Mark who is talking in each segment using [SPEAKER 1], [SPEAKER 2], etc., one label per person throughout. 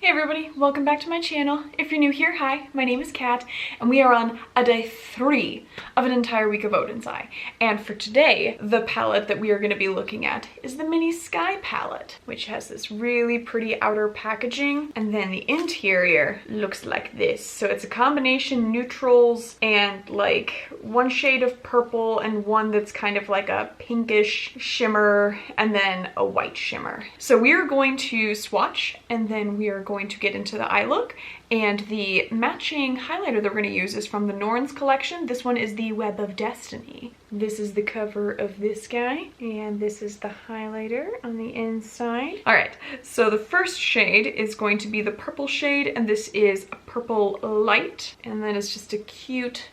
[SPEAKER 1] Hey everybody, welcome back to my channel. If you're new here, hi, my name is Kat, and we are on a day 3 of an entire week of Oden'S. And for today, the palette that we are going to be looking at is the Mini Sky palette, which has this really pretty outer packaging, and then the interior looks like this. So it's a combination neutrals and like one shade of purple and one that's kind of like a pinkish shimmer and then a white shimmer. So we are going to swatch, and then we are going to get into the eye look, and the matching highlighter that we're going to use is from the Oden'S collection. This one is the Web of Destiny. This is the cover of this guy, and this is the highlighter on the inside. All right, so the first shade is going to be the purple shade, and this is a purple light, and then it's just a cute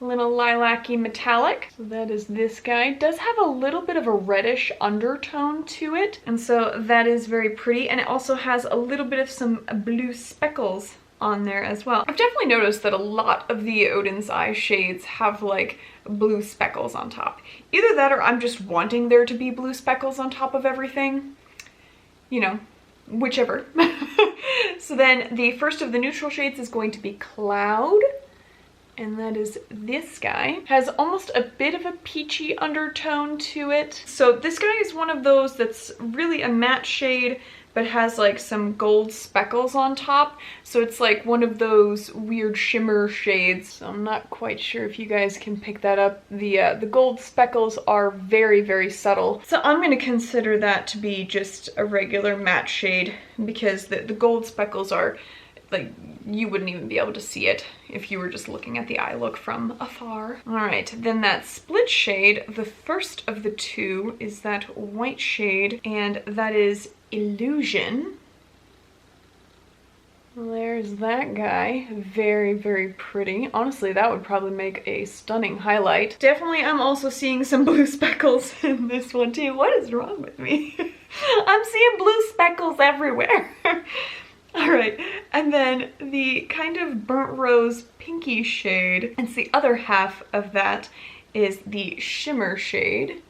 [SPEAKER 1] little lilac-y metallic. So that is this guy. It does have a little bit of a reddish undertone to it, and so that is very pretty, and it also has a little bit of some blue speckles on there as well. I've definitely noticed that a lot of the Oden'S eye shades have like blue speckles on top. Either that or I'm just wanting there to be blue speckles on top of everything. You know, whichever. So then the first of the neutral shades is going to be Cloud. And that is this guy. Has almost a bit of a peachy undertone to it. So this guy is one of those that's really a matte shade, but has like some gold speckles on top. So it's like one of those weird shimmer shades. So I'm not quite sure if you guys can pick that up. The gold speckles are very, very subtle. So I'm gonna consider that to be just a regular matte shade, because the gold speckles are like, you wouldn't even be able to see it if you were just looking at the eye look from afar. All right, then that split shade, the first of the two is that white shade, and that is Illusion. There's that guy. Very, very pretty. Honestly, that would probably make a stunning highlight. Definitely, I'm also seeing some blue speckles in this one too. What is wrong with me? I'm seeing blue speckles everywhere. All right, and then the kind of burnt rose pinky shade, and the other half of that is the shimmer shade.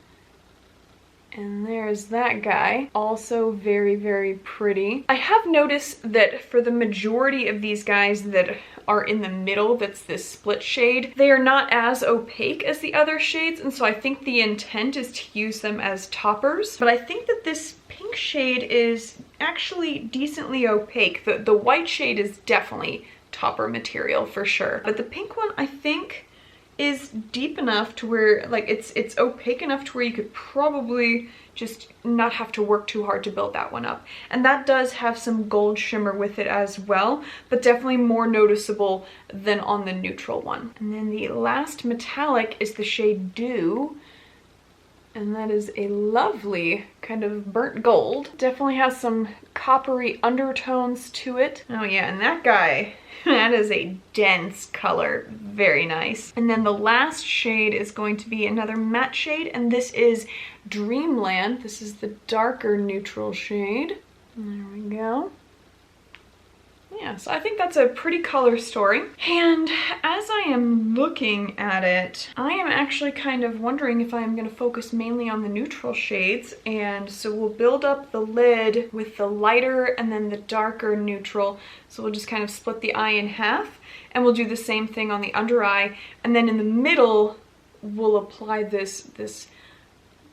[SPEAKER 1] And there's that guy, also very, very pretty. I have noticed that for the majority of these guys that are in the middle, that's this split shade, they are not as opaque as the other shades, and so I think the intent is to use them as toppers. But I think that this pink shade is actually decently opaque. The white shade is definitely topper material for sure, but the pink one I think is deep enough to where like it's opaque enough to where you could probably just not have to work too hard to build that one up. And that does have some gold shimmer with it as well, but definitely more noticeable than on the neutral one. And then the last metallic is the shade Dew, and that is a lovely kind of burnt gold. Definitely has some coppery undertones to it. Oh yeah, and that guy, that is a dense color, very nice. And then the last shade is going to be another matte shade, and this is Dreamland. This is the darker neutral shade. There we go. Yeah, so I think that's a pretty color story. And as I am looking at it, I am actually kind of wondering if I'm going to focus mainly on the neutral shades. And so we'll build up the lid with the lighter and then the darker neutral. So we'll just kind of split the eye in half, and we'll do the same thing on the under eye. And then in the middle, we'll apply this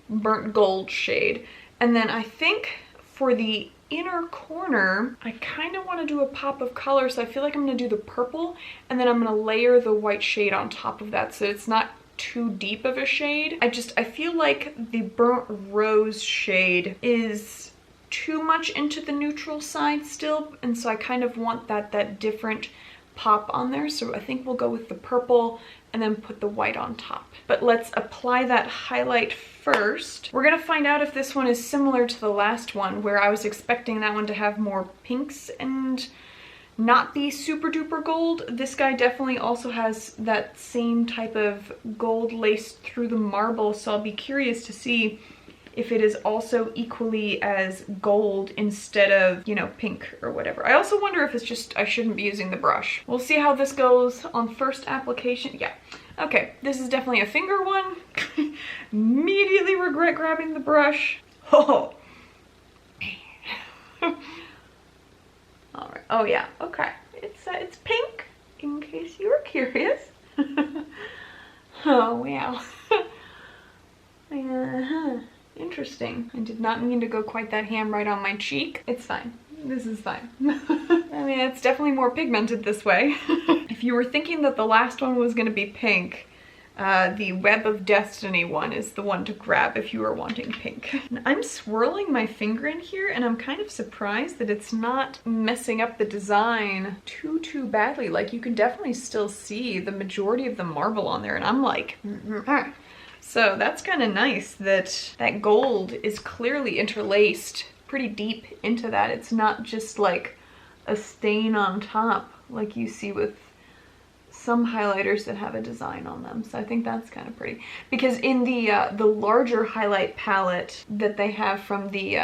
[SPEAKER 1] burnt gold shade. And then I think for the inner corner, I kind of want to do a pop of color, so I feel like I'm going to do the purple, and then I'm going to layer the white shade on top of that so it's not too deep of a shade. I feel like the burnt rose shade is too much into the neutral side still, and so I kind of want that different pop on there. So I think we'll go with the purple and then put the white on top. But let's apply that highlight first. We're gonna find out if this one is similar to the last one, where I was expecting that one to have more pinks and not be super duper gold. This guy definitely also has that same type of gold laced through the marble, so I'll be curious to see if it is also equally as gold instead of, you know, pink or whatever. I also wonder if it's just I shouldn't be using the brush. We'll see how this goes on first application. Yeah, okay, this is definitely a finger one. Immediately regret grabbing the brush. Oh. All right. Oh yeah, okay. It's pink, in case you were curious. Oh wow. Interesting. I did not mean to go quite that ham right on my cheek. It's fine. This is fine. I mean, it's definitely more pigmented this way. If you were thinking that the last one was gonna be pink, the Web of Destiny one is the one to grab if you are wanting pink. I'm swirling my finger in here and I'm kind of surprised that it's not messing up the design too badly. Like, you can definitely still see the majority of the marble on there, and I'm like, so that's kind of nice that that gold is clearly interlaced pretty deep into that. It's not just like a stain on top like you see with some highlighters that have a design on them. So I think that's kind of pretty. Because in the larger highlight palette that they have from the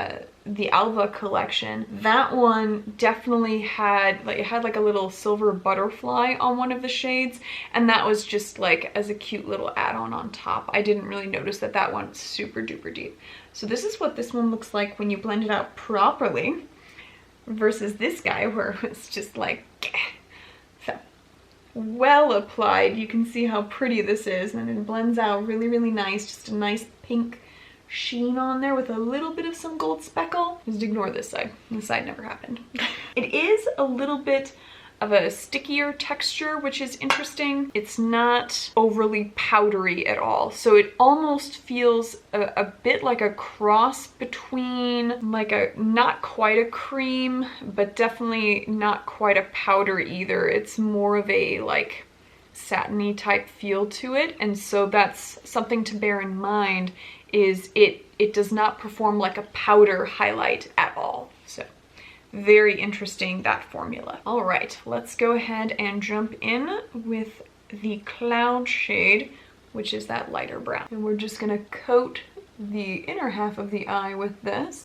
[SPEAKER 1] Alva collection, that one definitely had like, it had like a little silver butterfly on one of the shades, and that was just like as a cute little add-on on top. I didn't really notice that that one's super duper deep. So this is what this one looks like when you blend it out properly versus this guy where it's just like, so well applied. You can see how pretty this is, and it blends out really nice. Just a nice pink sheen on there with a little bit of some gold speckle. Just ignore this side. This side never happened. It is a little bit of a stickier texture, which is interesting. It's not overly powdery at all. So it almost feels a bit like a cross between like a, not quite a cream, but definitely not quite a powder either. It's more of a like satiny type feel to it. And so that's something to bear in mind, is it does not perform like a powder highlight at all. So very interesting, that formula. All right, let's go ahead and jump in with the Cloud shade, which is that lighter brown. And we're just gonna coat the inner half of the eye with this.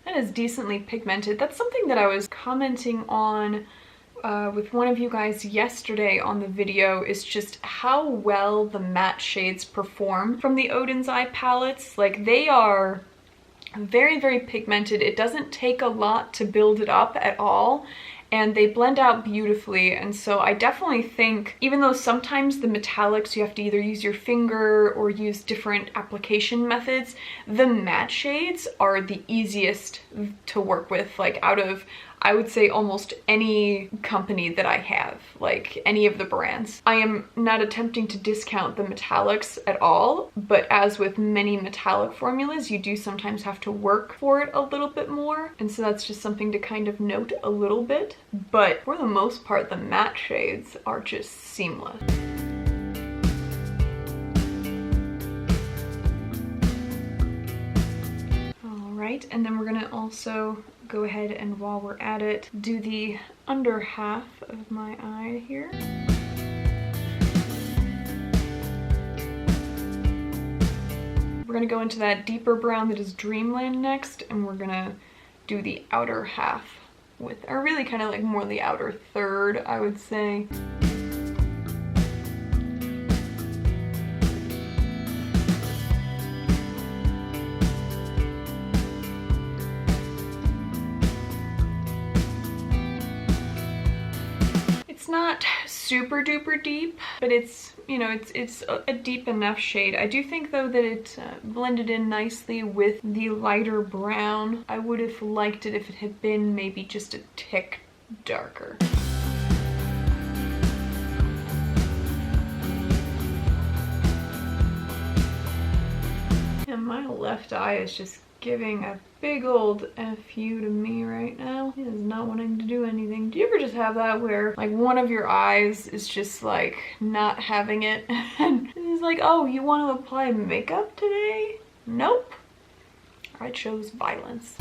[SPEAKER 1] That is decently pigmented. That's something that I was commenting on with one of you guys yesterday on the video, is just how well the matte shades perform from the Oden'S eye palettes. Like, they are very pigmented. It doesn't take a lot to build it up at all, and they blend out beautifully. And so I definitely think, even though sometimes the metallics you have to either use your finger or use different application methods, the matte shades are the easiest to work with, like out of, I would say, almost any company that I have, like any of the brands. I am not attempting to discount the metallics at all, but as with many metallic formulas, you do sometimes have to work for it a little bit more. And so that's just something to kind of note a little bit. But for the most part, the matte shades are just seamless. All right, and then we're gonna also go ahead and, while we're at it, do the under half of my eye here. We're gonna go into that deeper brown that is Dreamland next, and we're gonna do the outer half with, or really kind of like more the outer third, I would say. Not super duper deep, but it's, you know, it's a deep enough shade. I do think though that it blended in nicely with the lighter brown. I would have liked it if it had been maybe just a tick darker. And my left eye is just giving a big old F you to me right now. It is not wanting to do anything. Do you ever just have that where like one of your eyes is just like not having it and it's like, oh, you want to apply makeup today? Nope. I chose violence.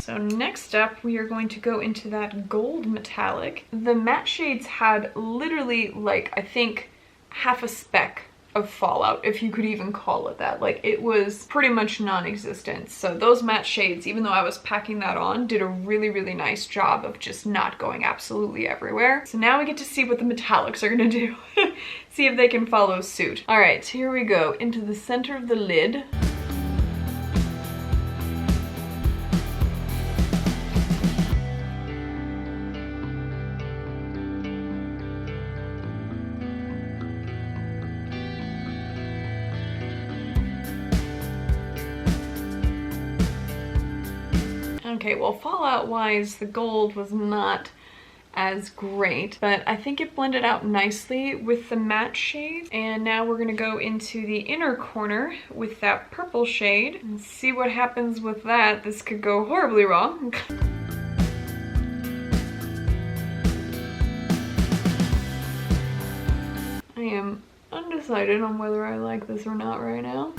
[SPEAKER 1] So next up, we are going to go into that gold metallic. The matte shades had literally like, I think, half a speck of fallout, if you could even call it that. Like, it was pretty much non-existent. So those matte shades, even though I was packing that on, did a really, really nice job of just not going absolutely everywhere. So now we get to see what the metallics are gonna do. See if they can follow suit. All right, here we go, into the center of the lid. Okay, well, fallout-wise, the gold was not as great, but I think it blended out nicely with the matte shade. And now we're gonna go into the inner corner with that purple shade and see what happens with that. This could go horribly wrong. I am undecided on whether I like this or not right now.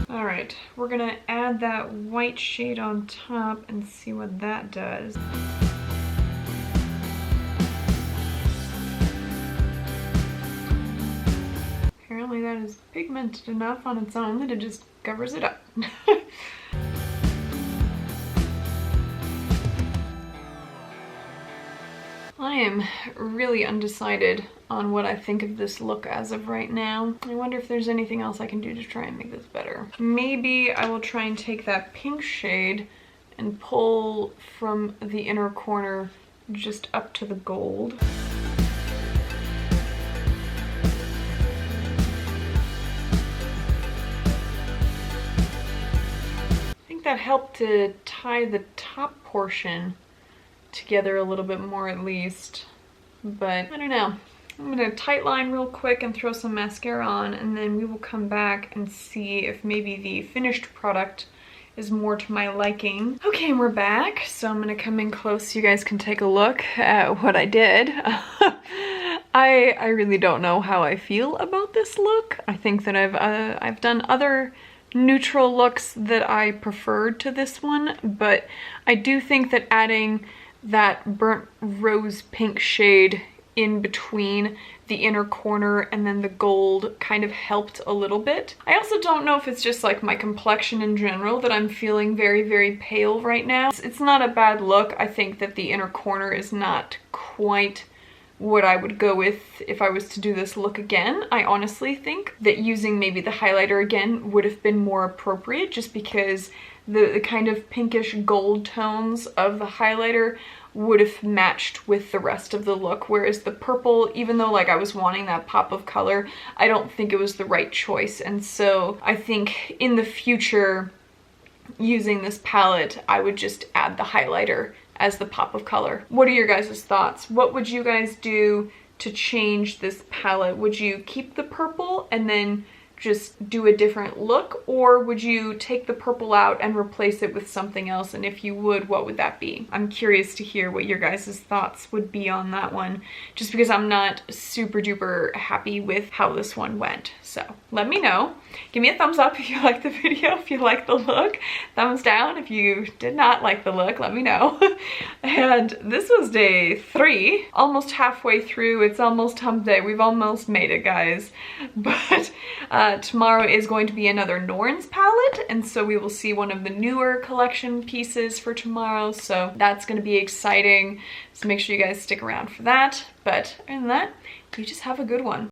[SPEAKER 1] All right, we're gonna add that white shade on top and see what that does. Apparently that is pigmented enough on its own that it just covers it up. I am really undecided on what I think of this look as of right now. I wonder if there's anything else I can do to try and make this better. Maybe I will try and take that pink shade and pull from the inner corner just up to the gold. I think that helped to tie the top portion together a little bit more at least, but I don't know. I'm gonna tight line real quick and throw some mascara on, and then we will come back and see if maybe the finished product is more to my liking. Okay, and we're back. So I'm gonna come in close so you guys can take a look at what I did. I really don't know how I feel about this look. I think that I've done other neutral looks that I preferred to this one, but I do think that adding that burnt rose pink shade in between the inner corner and then the gold kind of helped a little bit. I also don't know if it's just like my complexion in general that I'm feeling very, very pale right now. It's not a bad look. I think that the inner corner is not quite what I would go with if I was to do this look again. I honestly think that using maybe the highlighter again would have been more appropriate, just because the kind of pinkish gold tones of the highlighter would have matched with the rest of the look, whereas the purple, even though like I was wanting that pop of color, I don't think it was the right choice. And so I think in the future, using this palette, I would just add the highlighter as the pop of color. What are your guys' thoughts? What would you guys do to change this palette? Would you keep the purple and then just do a different look, or would you take the purple out and replace it with something else? And if you would, what would that be? I'm curious to hear what your guys' thoughts would be on that one, just because I'm not super duper happy with how this one went. So let me know. Give me a thumbs up if you liked the video, if you liked the look. Thumbs down if you did not like the look, let me know. And this was day 3, almost halfway through. It's almost hump day. We've almost made it, guys. But tomorrow is going to be another Oden'S palette, and so we will see one of the newer collection pieces for tomorrow. So that's going to be exciting. So make sure you guys stick around for that. But other than that, you just have a good one.